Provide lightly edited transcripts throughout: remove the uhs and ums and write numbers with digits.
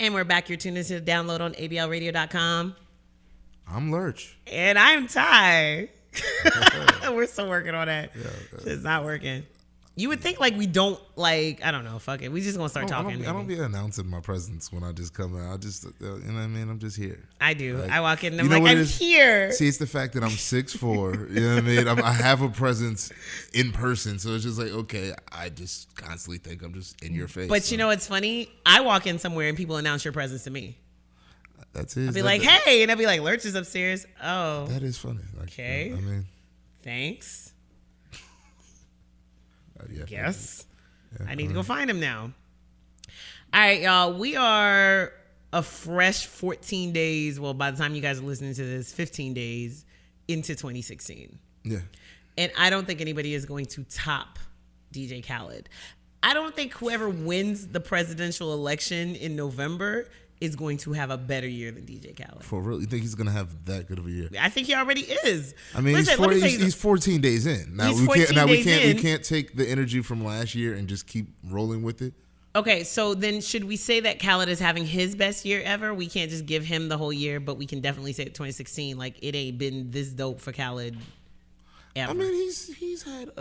And we're back. You're tuned into the download on ablradio.com. I'm Lurch. And I'm Ty. We're still working on that. Yeah, it's not working. You would think like we don't like, I don't know, fuck it. We just gonna start talking. I don't be announcing my presence when I just come in. I just, you know what I mean? I'm just here. I do. Like, I walk in and I'm like, I'm here. See, it's the fact that I'm 6'4", you know what I mean? I have a presence in person. So it's just like, okay, I just constantly think I'm just in your face. But you know what's funny? I walk in somewhere and people announce your presence to me. That's it. I'll be like, hey, and I'll be like, Lurch is upstairs. Oh. That is funny. Like, okay. I mean. Thanks. Yeah, Guess. Yeah, I need to go find him now. All right, y'all. We are a fresh 14 days. Well, by the time you guys are listening to this, 15 days into 2016. Yeah. And I don't think anybody is going to top DJ Khaled. I don't think whoever wins the presidential election in November is going to have a better year than DJ Khaled. For real? You think he's going to have that good of a year? I think he already is. I mean, he's 14 days in. Now we can't take the energy from last year and just keep rolling with it. Okay, so then should we say that Khaled is having his best year ever? We can't just give him the whole year, but we can definitely say 2016, like it ain't been this dope for Khaled ever. I mean, he's had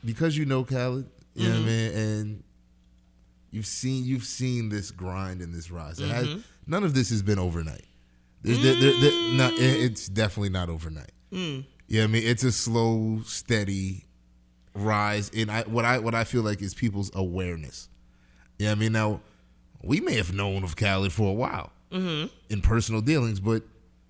because you know Khaled, you know what I mean, and You've seen this grind and this rise. None of this has been overnight. It's definitely not overnight. Yeah, I mean, it's a slow, steady rise in what I feel like is people's awareness. Yeah, I mean, now we may have known of Khaled for a while in personal dealings, but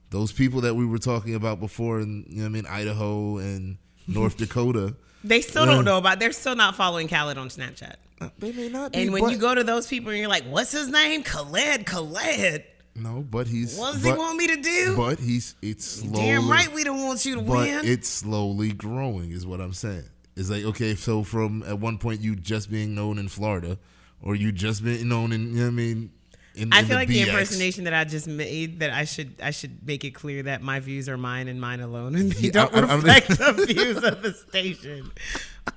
those people that we were talking about before in, you know what I mean, Idaho and North Dakota, they still don't know about. They're still not following Khaled on Snapchat. They may not be. And when you go to those people and you're like, what's his name? Khaled. No, but he's. What does he want me to do? But it's slowly. Damn right we don't want you to win. But it's slowly growing is what I'm saying. It's like, okay, so from at one point you just being known in Florida or you just being known in, you know what I mean? I feel like the impersonation that I just made, that I should make it clear that my views are mine and mine alone, and they don't reflect the views of the station.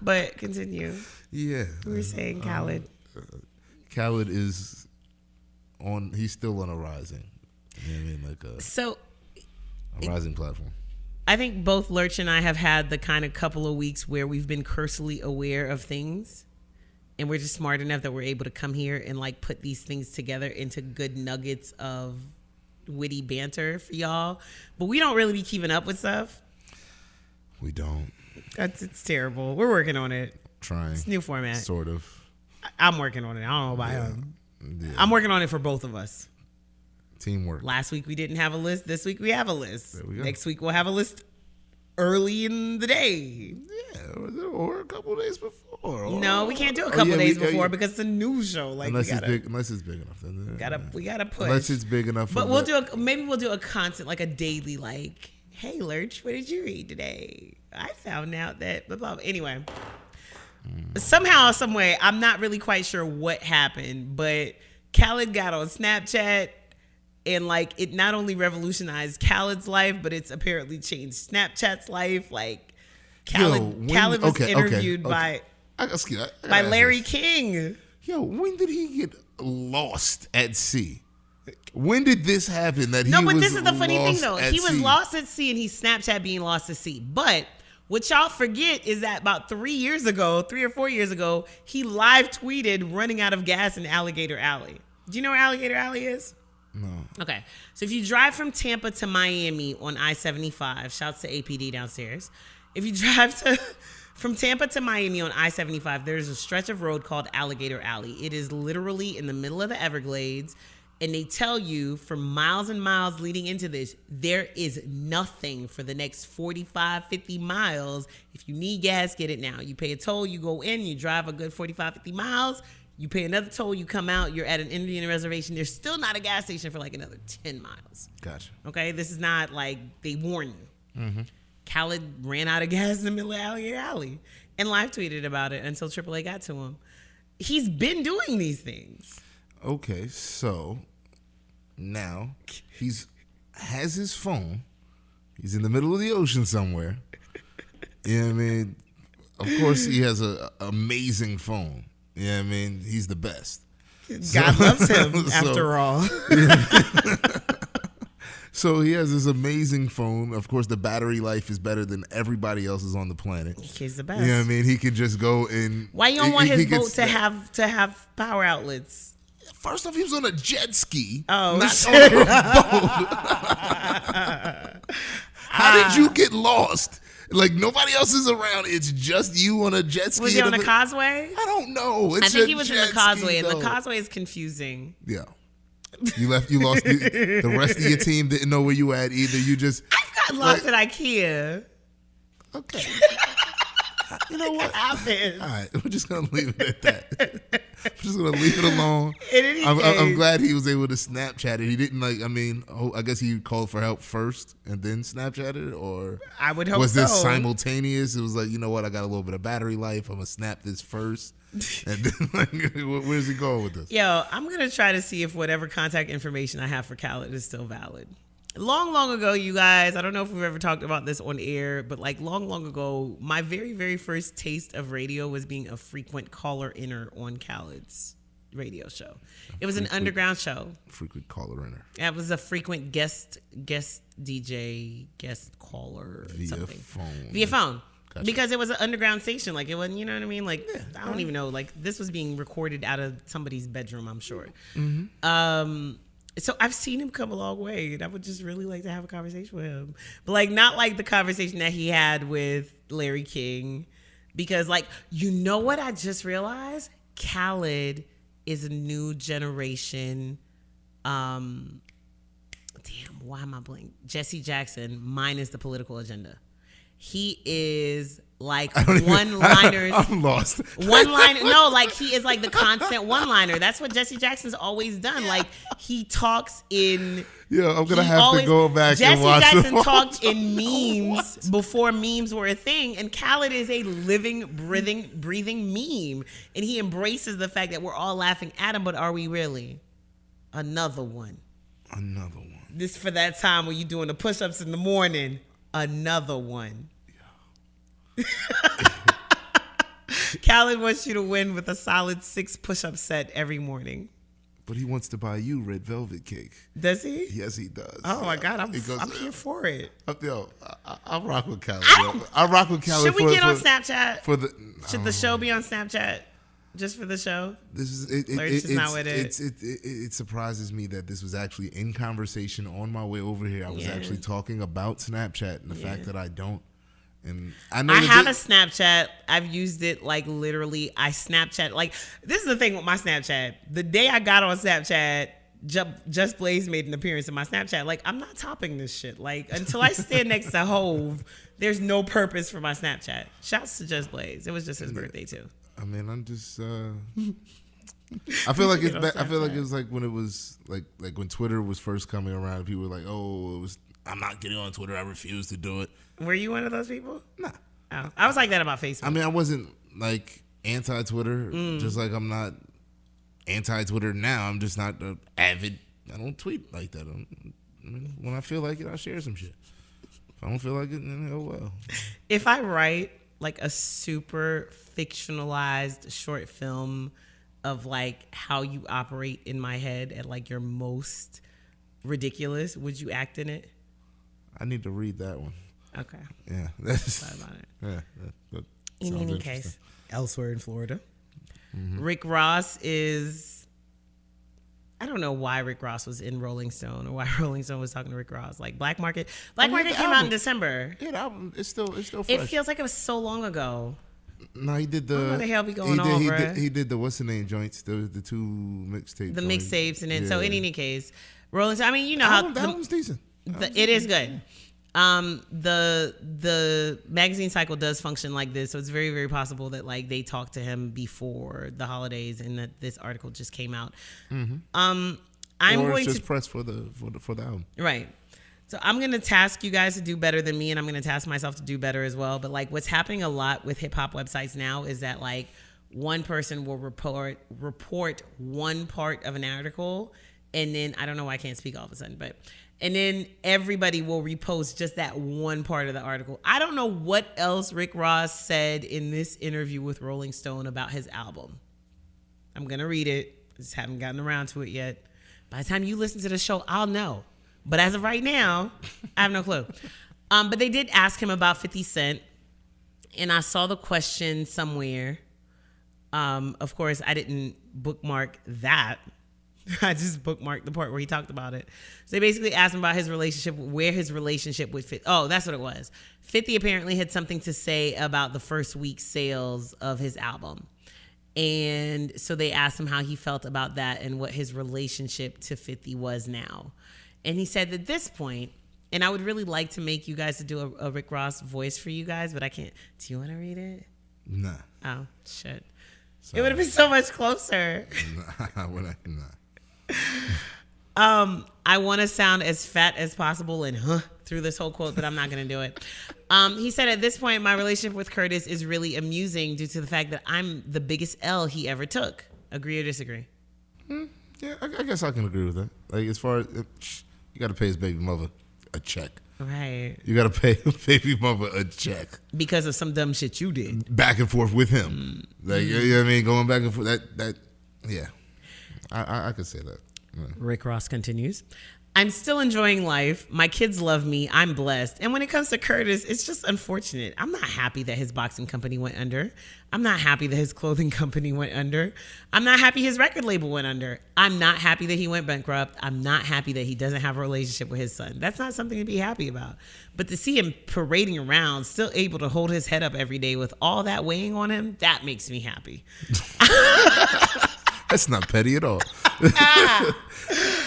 But continue. Yeah. We were saying Khaled. Khaled is on, he's still on a rising. You know what I mean? Like a rising platform. I think both Lurch and I have had the kind of couple of weeks where we've been cursely aware of things. And we're just smart enough that we're able to come here and like put these things together into good nuggets of witty banter for y'all. But we don't really be keeping up with stuff. We don't. It's terrible. We're working on it. Trying. It's a new format. Sort of. I'm working on it. I don't know about him. Yeah. I'm working on it for both of us. Teamwork. Last week we didn't have a list. This week we have a list. There we go. Next week we'll have a list early in the day. Yeah, or a couple days before. No, we can't do a couple days before because it's a news show. Like unless it's big enough. Then we gotta push. Unless it's big enough. But maybe we'll do a constant, like a daily, like, hey Lurch, what did you read today? I found out that blah blah. Anyway, somehow, some way, I'm not really quite sure what happened, but Khaled got on Snapchat. And like it not only revolutionized Khaled's life, but it's apparently changed Snapchat's life. Like Khaled was interviewed by Larry King. Yo, when did he get lost at sea? When did this happen? This is the funny thing though. He was lost at sea, and he's Snapchat being lost at sea. But what y'all forget is that about 3 or 4 years ago, he live tweeted running out of gas in Alligator Alley. Do you know where Alligator Alley is? No. Okay. So if you drive from Tampa to Miami on I-75, shouts to APD downstairs. If you drive from Tampa to Miami on I-75, there's a stretch of road called Alligator Alley. It is literally in the middle of the Everglades. And they tell you for miles and miles leading into this, there is nothing for the next 45, 50 miles. If you need gas, get it now. You pay a toll, you go in, you drive a good 45, 50 miles. You pay another toll, you come out, you're at an Indian reservation. There's still not a gas station for like another 10 miles. Gotcha. Okay? This is not like they warn you. Mm-hmm. Khaled ran out of gas in the middle of Alligator Alley and live tweeted about it until AAA got to him. He's been doing these things. Okay, so now has his phone. He's in the middle of the ocean somewhere. You know what I mean? Of course, he has an amazing phone. You know what I mean? He's the best. God loves him, after all. So he has this amazing phone. Of course, the battery life is better than everybody else's on the planet. He's the best. You know what I mean? He could just go and... Why you don't want his boat to have power outlets? First off, he was on a jet ski. Oh, not shit. on a boat. How did you get lost? Like, nobody else is around. It's just you on a jet ski. Was he on the causeway? I don't know. I think he was in the causeway, and the causeway is confusing. Yeah. You lost. The rest of your team didn't know where you at either. You just... I've got lost at IKEA. Okay. You know what? It happened. All right. We're just going to leave it at that. I'm just going to leave it alone. In any I'm case, glad he was able to Snapchat it. He didn't I guess he called for help first and then Snapchatted it, or I would hope was this so. simultaneous? It was like, you know what? I got a little bit of battery life. I'm going to snap this first. And then, where's he going with this? Yo, I'm going to try to see if whatever contact information I have for Khaled is still valid. Long ago, you guys, I don't know if we've ever talked about this on air, but like long ago, my very, very first taste of radio was being a frequent caller-inner on Khaled's radio show. It was an underground show. Frequent caller-inner. It was a frequent guest DJ, guest caller, something. Via phone. Gotcha. Because it was an underground station. Like, it wasn't, you know what I mean? Like, yeah, I don't even know. Like, this was being recorded out of somebody's bedroom, I'm sure. Mm-hmm. So I've seen him come a long way, and I would just really like to have a conversation with him. But, like, not like the conversation that he had with Larry King. Because, like, you know what I just realized? Khaled is a new generation. Damn, why am I blank? Jesse Jackson minus the political agenda. He is like one-liners. I'm lost. One-liner. No, like he is like the constant one-liner. That's what Jesse Jackson's always done. Like he talks in... Yeah, I'm going to have to go back and watch Jesse Jackson talked in memes before memes were a thing. And Khaled is a living, breathing meme. And he embraces the fact that we're all laughing at him, but are we really? Another one. This for that time when you're doing the push-ups in the morning. Another one. Yeah. Khaled wants you to win with a solid 6 push-up set every morning. But he wants to buy you red velvet cake. Does he? Yes, he does. Oh my God, I'm here for it. I'll rock with Khaled. I'll rock with Khaled. Should we get on Snapchat? Should the show know. Be on Snapchat? Just for the show? It surprises me that this was actually in conversation on my way over here. I was actually talking about Snapchat and the fact that I don't. And I know I have a Snapchat. I've used it like literally. I Snapchat. Like, this is the thing with my Snapchat. The day I got on Snapchat, Just Blaze made an appearance in my Snapchat. Like, I'm not topping this shit. Like, until I stand next to Hove, there's no purpose for my Snapchat. Shouts to Just Blaze. It was just his birthday too. I mean, I'm just. I feel like I feel like it was like when it was like when Twitter was first coming around. People were like, "Oh, I'm not getting on Twitter. I refuse to do it." Were you one of those people? Nah. Oh, I was like that about Facebook. I mean, I wasn't like anti-Twitter. Just like I'm not anti-Twitter now. I'm just not avid. I don't tweet like that. When I feel like it, I share some shit. If I don't feel like it, then oh well. If I write like a super fictionalized short film of like how you operate in my head at like your most ridiculous, would you act in it? I need to read that one. Okay. Yeah. That's sorry about it. Yeah. That in any case, elsewhere in Florida, Rick Ross is... I don't know why Rick Ross was in Rolling Stone or why Rolling Stone was talking to Rick Ross. Like Black Market came out in December. Yeah, the album it's still fresh. It feels like it was so long ago. No, he did the. What the hell be going on, bro? He did the what's the name joints? The 2 mixtapes. The mixtapes, and then so in any case, Rolling Stone. I mean, you know how that album's decent. It is good. The magazine cycle does function like this, so it's very, very possible that like they talked to him before the holidays, and that this article just came out. I'm going just to press for the album, right. So I'm going to task you guys to do better than me, and I'm going to task myself to do better as well. But like what's happening a lot with hip hop websites now is that like one person will report one part of an article, and then I don't know why I can't speak all of a sudden, and then everybody will repost just that one part of the article. I don't know what else Rick Ross said in this interview with Rolling Stone about his album. I'm going to read it. Just haven't gotten around to it yet. By the time you listen to the show, I'll know. But as of right now, I have no clue. But they did ask him about 50 Cent. And I saw the question somewhere. Of course, I didn't bookmark that. I just bookmarked the part where he talked about it. So they basically asked him about his relationship, where his relationship with 50. Oh, that's what it was. 50 apparently had something to say about the first week's sales of his album. And so they asked him how he felt about that and what his relationship to 50 was now. And he said at this point, and I would really like to make you guys to do a Rick Ross voice for you guys, but I can't. Do you want to read it? Nah. Oh, shit. Sorry. It would have been so much closer. Nah. I want to sound as fat as possible and through this whole quote, but I'm not going to do it. He said, at this point, my relationship with Curtis is really amusing due to the fact that I'm the biggest L he ever took. Agree or disagree? Yeah, I guess I can agree with that. Like, as far as, you got to pay his baby mother a check. Right. You got to pay baby mother a check. Because of some dumb shit you did. Back and forth with him. Like, you know what I mean? Going back and forth. Yeah. I could say that. Yeah. Rick Ross continues. I'm still enjoying life. My kids love me. I'm blessed. And when it comes to Curtis, it's just unfortunate. I'm not happy that his boxing company went under. I'm not happy that his clothing company went under. I'm not happy his record label went under. I'm not happy that he went bankrupt. I'm not happy that he doesn't have a relationship with his son. That's not something to be happy about. But to see him parading around, still able to hold his head up every day with all that weighing on him, that makes me happy. That's not petty at all.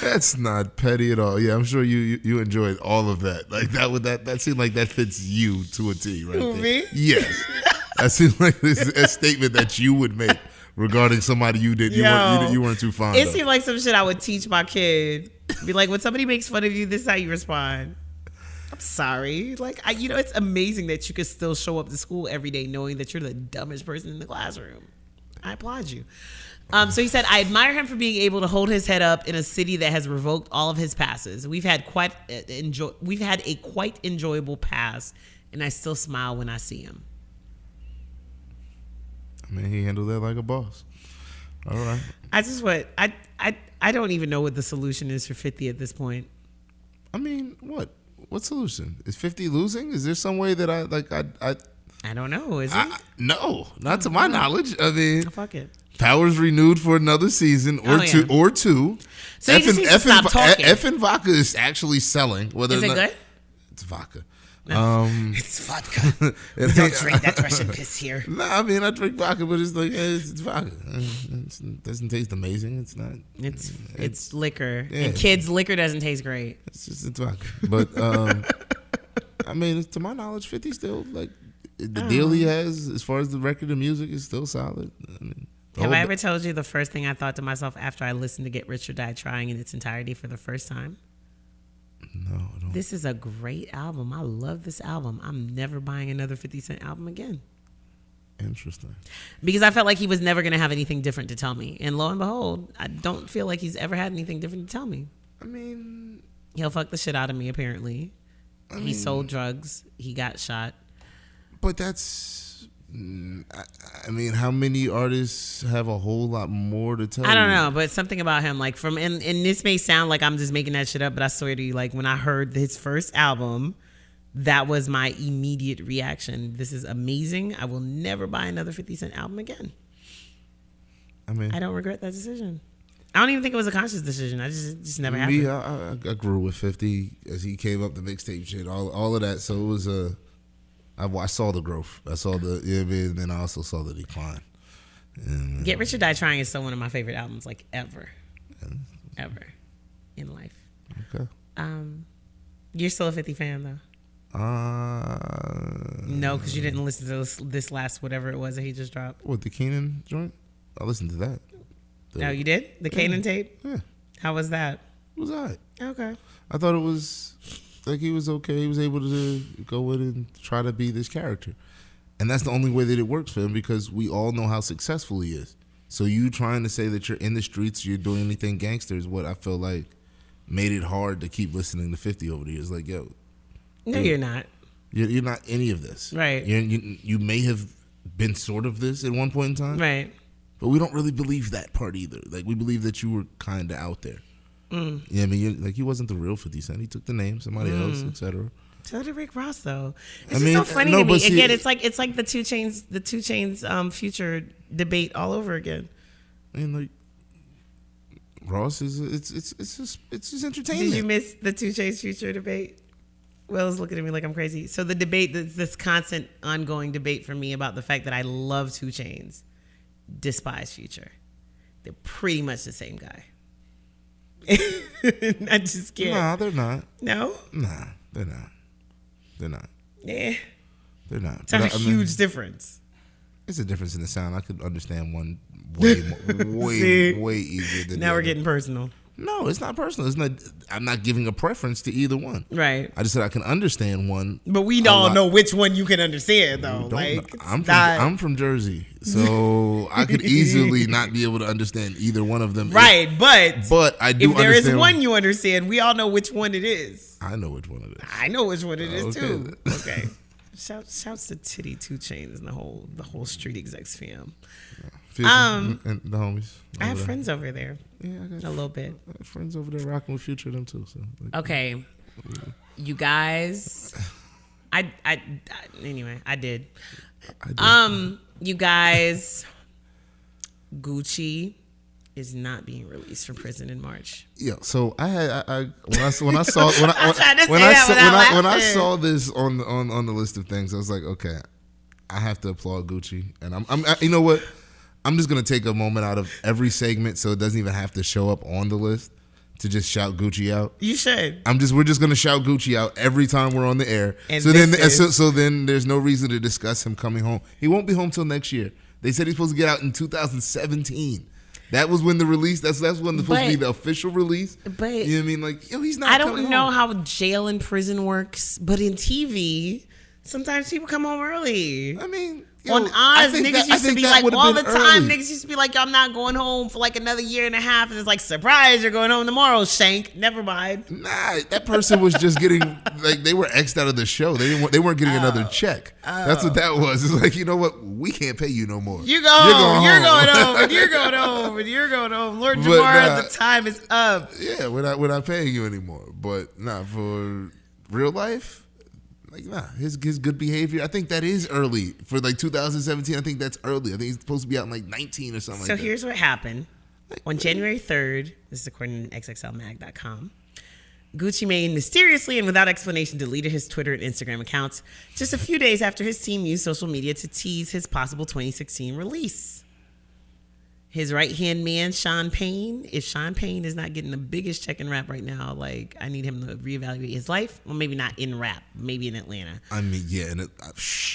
That's not petty at all. Yeah, I'm sure you enjoyed all of that. Like that seemed like that fits you to a T, right? Who, there. me? Yes. That seems like this is a statement that you would make regarding somebody you weren't too fond of. It seemed like some shit I would teach my kid. Be like, when somebody makes fun of you, this is how you respond. I'm sorry. Like, it's amazing that you could still show up to school every day knowing that you're the dumbest person in the classroom. I applaud you. So he said, I admire him for being able to hold his head up in a city that has revoked all of his passes. We've had a quite enjoyable pass, and I still smile when I see him. I mean, he handled that like a boss. All right. I don't even know what the solution is for 50 at this point. I mean, what? What solution? Is 50 losing? Is there some way that I don't know. Is it? No, not to my knowledge. I mean, fuck it. Powers renewed for another season or two. So he just needs to stop talking. Effin' vodka is actually selling. Is it good? It's vodka. It's vodka. Don't drink that Russian piss here. Nah, I mean, I drink vodka, but it's like it's vodka. It doesn't taste amazing. It's not. It's liquor, yeah. and kids' liquor doesn't taste great. It's vodka. But I mean, to my knowledge, 50 still like the deal he has as far as the record and music is still solid. I mean. Have I ever told you the first thing I thought to myself after I listened to Get Rich or Die Trying in its entirety for the first time? No, I don't. This is a great album. I love this album. I'm never buying another 50 Cent album again. Interesting. Because I felt like he was never going to have anything different to tell me. And lo and behold, I don't feel like he's ever had anything different to tell me. I mean, he'll fuck the shit out of me, apparently. He sold drugs. He got shot. But that's... I mean, how many artists have a whole lot more to tell you? I don't know, but something about him, like and this may sound like I'm just making that shit up, but I swear to you, like when I heard his first album, that was my immediate reaction. This is amazing. I will never buy another 50 Cent album again. I mean, I don't regret that decision. I don't even think it was a conscious decision. I just never happened. I grew with 50 as he came up the mixtape shit, all of that. So it was I saw the growth. I saw and then I also saw the decline. And, Get Rich or Die Trying is still one of my favorite albums, like ever in life. Okay. You're still a 50 fan though. No, because you didn't listen to this last whatever it was that he just dropped. What, the Keenan joint? I listened to that. No, you did? The Kanan tape? Yeah. How was that? It was all right. Okay. I thought it was like he was okay. He was able to go in and try to be this character. And that's the only way that it works for him because we all know how successful he is. So you trying to say that you're in the streets, you're doing anything gangster is what I feel like made it hard to keep listening to 50 over the years. Like, yo. No, you're not. You're not any of this. Right. You may have been sort of this at one point in time. Right. but we don't really believe that part either. Like, we believe that you were kind of out there. Yeah, I mean, he wasn't the real 50 Cent. He took the name, somebody else, etc. So did Rick Ross though. It's just so funny to me. Again, it's like the 2 Chainz Future debate all over again. And like Ross is it's just entertainment. Did you miss the 2 Chainz Future debate? Will's looking at me like I'm crazy. So the debate, this constant ongoing debate for me about the fact that I love 2 Chainz, despise Future. They're pretty much the same guy. I just can't. Nah, they're not. No? Nah, they're not. They're not. Yeah. They're not. It's a huge difference. It's a difference in the sound. I could understand one way easier than now we're getting personal. No, it's not personal. It's not. I'm not giving a preference to either one. Right. I just said I can understand one. But we all know which one you can understand, though. I'm from Jersey, so I could easily not be able to understand either one of them. Right, but I do. If there is one you understand, we all know which one it is. I know which one it is. I know which one it is too. Okay. Shouts to Titty 2 Chainz and the whole Street Execs fam. And the homies. I have friends over there. Yeah, I got a little bit. I have friends over there rocking with Future them too. So okay, you guys. Anyway, I did. You guys. Gucci is not being released from prison in March. Yeah, so when I saw this on the list of things, I was like, okay, I have to applaud Gucci, and I'm you know what, I'm just gonna take a moment out of every segment so it doesn't even have to show up on the list to just shout Gucci out. You should. We're just gonna shout Gucci out every time we're on the air. And so then there's no reason to discuss him coming home. He won't be home till next year. They said he's supposed to get out in 2017. That was when the release. That's when it's supposed to be the official release. But you know what I mean? Like, he's not. I don't know how jail and prison works, but in TV, sometimes people come home early. I mean, on Oz, niggas used to be like all the time. Niggas used to be like, I'm not going home for like another year and a half, and it's like, surprise, you're going home tomorrow, Shank. Never mind. Nah, that person was just getting like, they were X'd out of the show. They weren't getting another check. That's what that was. It's like, you know what? We can't pay you no more. You're going home, and you're going home. Lord Jamar, the time is up. Yeah, we're not paying you anymore. But for real life. Like, nah, his good behavior, I think that is early. For like 2017, I think that's early. I think he's supposed to be out in like 19 or something like that. So here's what happened. On January 3rd, this is according to XXLMag.com, Gucci Mane mysteriously and without explanation deleted his Twitter and Instagram accounts just a few days after his team used social media to tease his possible 2016 release. His right-hand man, Sean Payne, if Sean Payne is not getting the biggest check in rap right now, like, I need him to reevaluate his life. Well, maybe not in rap, maybe in Atlanta. I mean, yeah.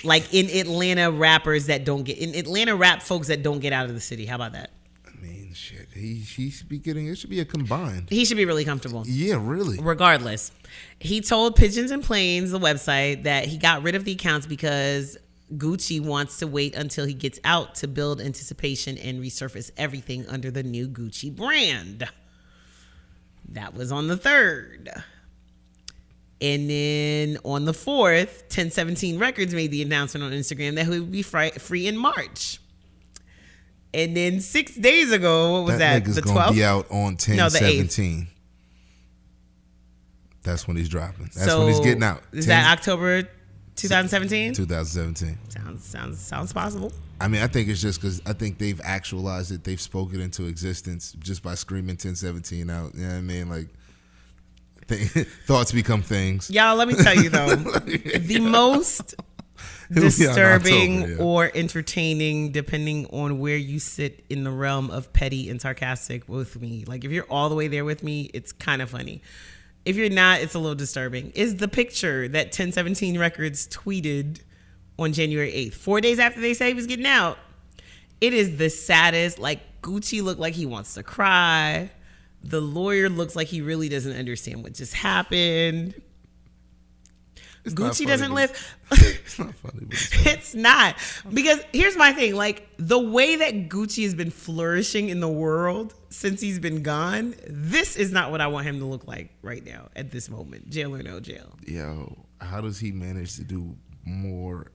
Like, in Atlanta rappers that don't get, in Atlanta rap folks that don't get out of the city. How about that? I mean, shit. He should be getting, it should be a combined. He should be really comfortable. Yeah, really. Regardless. He told Pigeons and Planes, the website, that he got rid of the accounts because Gucci wants to wait until he gets out to build anticipation and resurface everything under the new Gucci brand. That was on the 3rd. And then on the 4th, 1017 Records made the announcement on Instagram that he would be free in March. And then 6 days ago, what was that? Nigga's The 12th? Gonna be out on 1017. No, the 8th. That's when he's dropping. That's when he's getting out. Is that October 2017? 2017. Sounds possible. I mean, I think it's just because I think they've actualized it. They've spoken into existence just by screaming 1017 out. You know what I mean? Like, thoughts become things. Y'all, let me tell you, though. The most disturbing or entertaining, depending on where you sit in the realm of petty and sarcastic with me. Like, if you're all the way there with me, it's kind of funny. If you're not, it's a little disturbing. Is the picture that 1017 Records tweeted on January 8th, 4 days after they say he was getting out. It is the saddest. Like, Gucci looked like he wants to cry. The lawyer looks like he really doesn't understand what just happened. Gucci doesn't live. It's not funny. It's not. Because here's my thing. Like, the way that Gucci has been flourishing in the world since he's been gone, this is not what I want him to look like right now at this moment. Jail or no jail. Yo, how does he manage to do more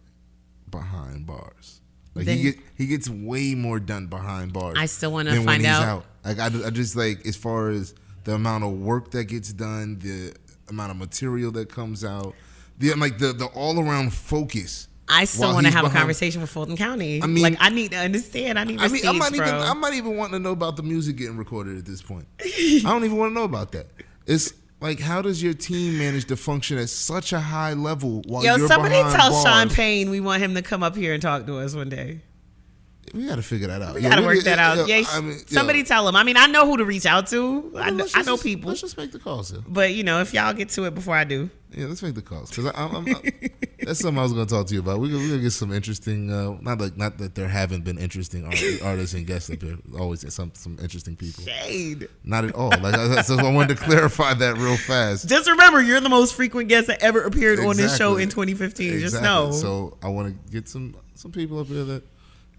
behind bars? Like Then- he gets way more done behind bars. I still want to than when find he's out. Like I just like, as far as the amount of work that gets done, the amount of material that comes out, the all around focus. I still while want to he's have a behind- conversation with Fulton County. I mean- like, I need to understand. I need receipts, I'm bro. not even wanting to know about the music getting recorded at this point. I don't even want to know about that. It's like, how does your team manage to function at such a high level while Yo, you're somebody behind tell bars? Sean Payne we want him to come up here and talk to us one day. We got to figure that out. We got to work that out. Yeah, I mean, somebody tell him. I mean, I know who to reach out to. I know people. Let's just make the calls here. But, you know, if y'all get to it before I do. Yeah, let's make the calls, because that's something I was going to talk to you about. We're gonna get some interesting. Not that there haven't been interesting artists and guests up there. Always some interesting people. Shade. Not at all. So I wanted to clarify that real fast. Just remember, you're the most frequent guest that ever appeared on this show Exactly. in 2015. Exactly. Just know. So I want to get some people up here that,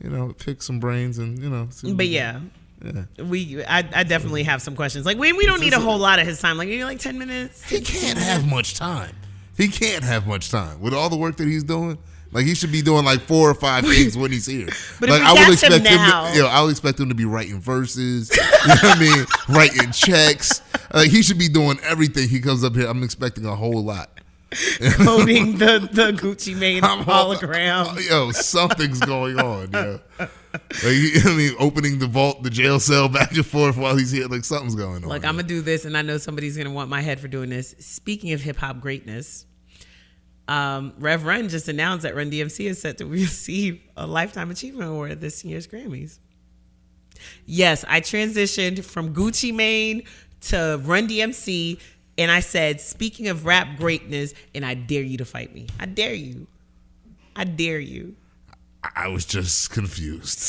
you know, pick some brains and, you know. But yeah. Yeah. I definitely have some questions. Like, we don't need a whole lot of his time. Like, maybe like 10 minutes. He can't have much time. He can't have much time with all the work that he's doing. Like, he should be doing like 4 or 5 things when he's here. But like, if we catch him him now, to, I would expect him to be writing verses. You know what I mean? Writing checks. Like, he should be doing everything. He comes up here. I'm expecting a whole lot. coding the Gucci Mane hologram. Yo, something's going on. Yo. Like, opening the vault, the jail cell back and forth while he's here. Like, something's going on. Like, I'm going to do this, and I know somebody's going to want my head for doing this. Speaking of hip-hop greatness, Rev Run just announced that Run DMC is set to receive a Lifetime Achievement Award at this year's Grammys. Yes, I transitioned from Gucci Mane to Run DMC, and I said, speaking of rap greatness, and I dare you to fight me. I dare you. I dare you. I was just confused.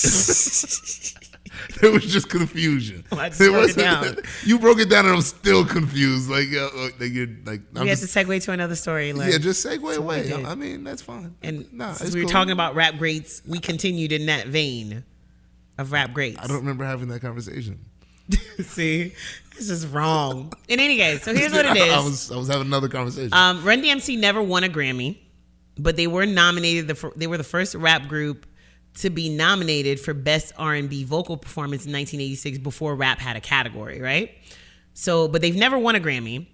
There was just confusion. I just broke it down. You broke it down, and I'm still confused. Like you're like. We have to segue to another story. Like, Yeah, just segue away. did. I mean, that's fine. And Nah, since it's we were cool. talking about rap greats, we continued in that vein of rap greats. I don't remember having that conversation. See, it's just wrong. In any case, so here's what it is. I was having another conversation. Run DMC never won a Grammy, but they were nominated. They were the first rap group to be nominated for Best R&B Vocal Performance in 1986 before rap had a category, right? So, but they've never won a Grammy.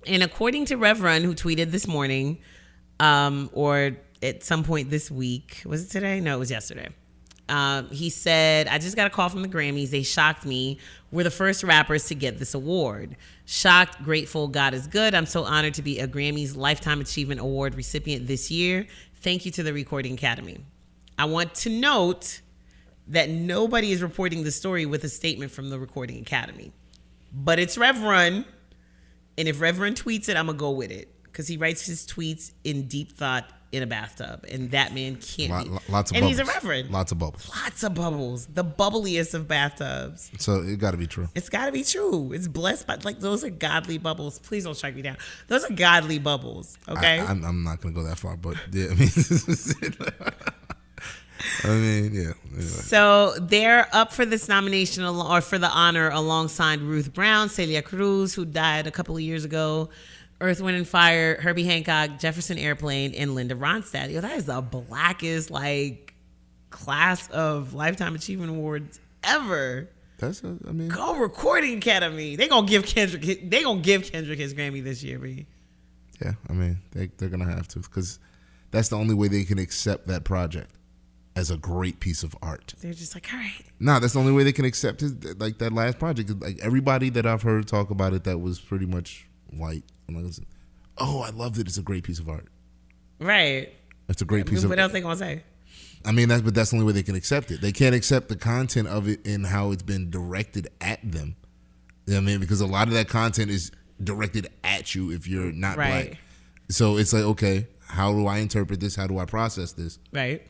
And according to Rev Run, who tweeted this morning, or at some point this week, was it today? No, it was yesterday. He said, I just got a call from the Grammys. They shocked me. We're the first rappers to get this award. Shocked, grateful, God is good. I'm so honored to be a Grammys Lifetime Achievement Award recipient this year. Thank you to the Recording Academy. I want to note that nobody is reporting the story with a statement from the Recording Academy. But it's Rev Run. And if Rev Run tweets it, I'm going to go with it. Because he writes his tweets in deep thought in a bathtub. And that man can't be. Lots of and bubbles. he's a reverend. Lots of bubbles. Lots of bubbles. The bubbliest of bathtubs. So it got to be true. It's got to be true. It's blessed by, like, those are godly bubbles. Please don't strike me down. Those are godly bubbles, okay? I'm not going to go that far, but yeah, I mean, yeah. Anyway. So they're up for this nomination or for the honor alongside Ruth Brown, Celia Cruz, who died a couple of years ago, Earth, Wind and Fire, Herbie Hancock, Jefferson Airplane, and Linda Ronstadt. Yo, that is the blackest class of Lifetime Achievement Awards ever. Go Recording Academy. They gonna give Kendrick his Grammy this year, B. Yeah, I mean they're gonna have to, because that's the only way they can accept that project as a great piece of art. They're just like, all right. Nah, that's the only way they can accept it. Like that last project, like everybody that I've heard talk about it that was pretty much white. I'm like, oh, I loved it. It's a great piece of art. Right. It's a great piece of art. What else they gonna say? I mean, that's the only way they can accept it. They can't accept the content of it and how it's been directed at them. You know what I mean? Because a lot of that content is directed at you if you're not black. So it's like, okay, how do I interpret this? How do I process this? Right.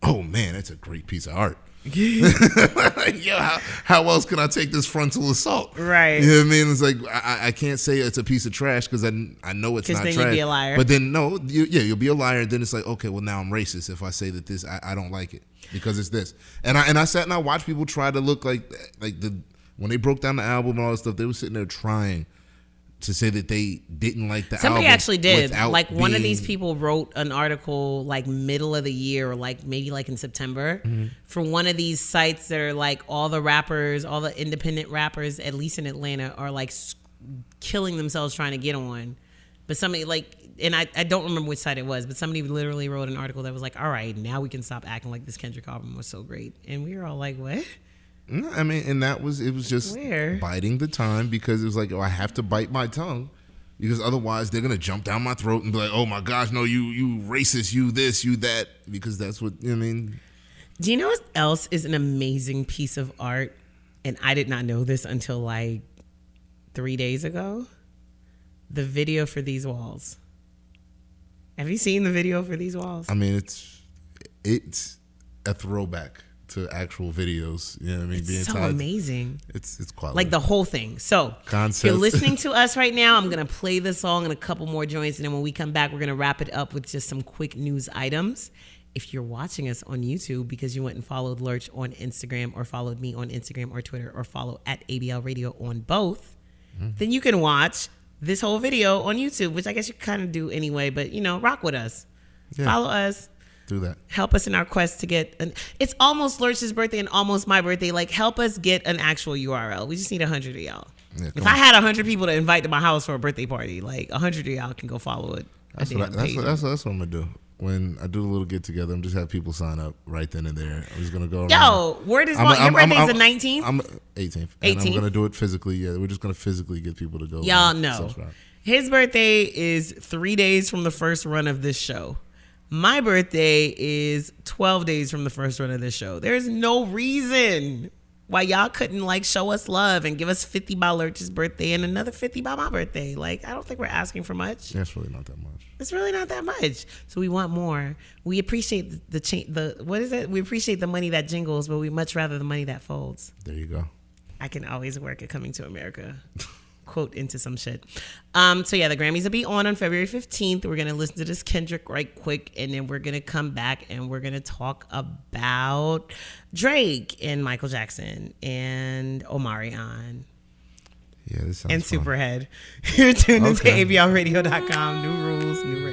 Oh man, that's a great piece of art. Yo, how else can I take this frontal assault? Right. You know what I mean? It's like I can't say it's a piece of trash because I know it's not trash. Because then you'd be a liar. But then you'll be a liar. And then it's like, okay, well now I'm racist if I say that this I don't like it because it's this. And I sat and I watched people try to look like when they broke down the album and all that stuff. They were sitting there trying to say that they didn't like the Somebody album. actually did. without Like one of being- these people wrote an article like middle of the year, or like maybe like in September, for one of these sites that are like all the rappers, all the independent rappers, at least in Atlanta, are like killing themselves trying to get on. But somebody like, and I don't remember which site it was, but somebody literally wrote an article that was like, all right, now we can stop acting like this Kendrick album was so great. And we were all like, what? No, I mean, and it was just biding the time, because it was like, oh, I have to bite my tongue, because otherwise they're gonna jump down my throat and be like, oh my gosh, no, you racist, you this, you that, because that's what, I mean. Do you know what else is an amazing piece of art? And I did not know this until like 3 days ago. The video for These Walls. Have you seen the video for These Walls? I mean, it's a throwback to actual videos. You know what I mean? It's so amazing. It's quality. Like the whole thing. So Concept. You're listening to us right now. I'm going to play the song and a couple more joints. And then when we come back, we're going to wrap it up with just some quick news items. If you're watching us on YouTube because you went and followed Lurch on Instagram, or followed me on Instagram or Twitter, or follow at ABL Radio on both, then you can watch this whole video on YouTube, which I guess you kind of do anyway, but rock with us. Yeah. Follow us. Do that. Help us in our quest to get it's almost Lurch's birthday and almost my birthday. Like, help us get an actual URL. We just need 100 of y'all. Yeah, if I had 100 people to invite to my house for a birthday party, like 100 of y'all can go follow it. That's what I'm gonna do. When I do a little get together, I'm just have people sign up right then and there. I'm just gonna go around. Yo, word is born. Your birthday's the 19th? I'm 18th. And I'm gonna do it physically. Yeah, we're just gonna physically get people to go. Y'all know. Subscribe. His birthday is 3 days from the first run of this show. My birthday is 12 days from the first run of this show. There's no reason why y'all couldn't like show us love and give us 50 by Lurch's birthday and another 50 by my birthday. Like, I don't think we're asking for much. That's really not that much. It's really not that much. So we want more. We appreciate the what is it? We appreciate the money that jingles, but we much rather the money that folds. There you go. I can always work at Coming to America. Quote into some shit. So yeah, the Grammys will be on February 15th. We're gonna listen to this Kendrick right quick, and then we're gonna come back and we're gonna talk about Drake and Michael Jackson and Omarion. Yeah, this sounds and fun. Superhead. You're tuned into ABLradio.com. New rules, new